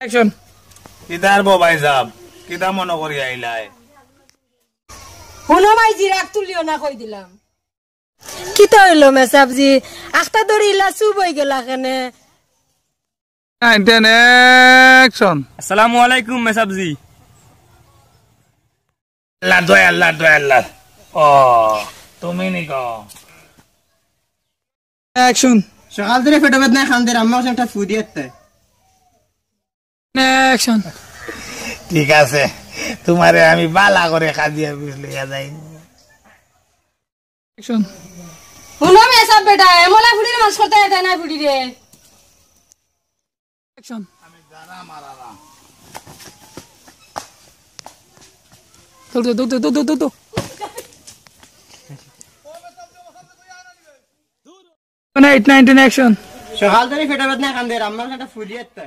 action কিদার বাবাই সাহেব কিদা মনে করি আইলাই হুনো মাইজি রাগ তুলিও না কই দিলাম কিতা হইল মেসাবজি আখতা দড়িলা চুপ হয়ে গেলা কেনে 9 10 অ্যাকশন আসসালামু আলাইকুম মেসাবজি আল্লাহ ও তুমি নি কো অ্যাকশন সকাল ধরে পেটে বেদনা খান দে আম্মা একটা ফুদিয়েতে অ্যাকশন ঠিক আছে তোমারে আমি বালা করে খাদিয়া বিষ লইয়া যাই অ্যাকশন হুনো মেসাব বেটা এমলা ফুড়ির মাছ করতে এটা না ফুড়ি রে অ্যাকশন দৌড় 8 9 10 অ্যাকশন সকাল ধরে পেটে বেদনা খান দে আম্মা একটা ফুদিয়েতে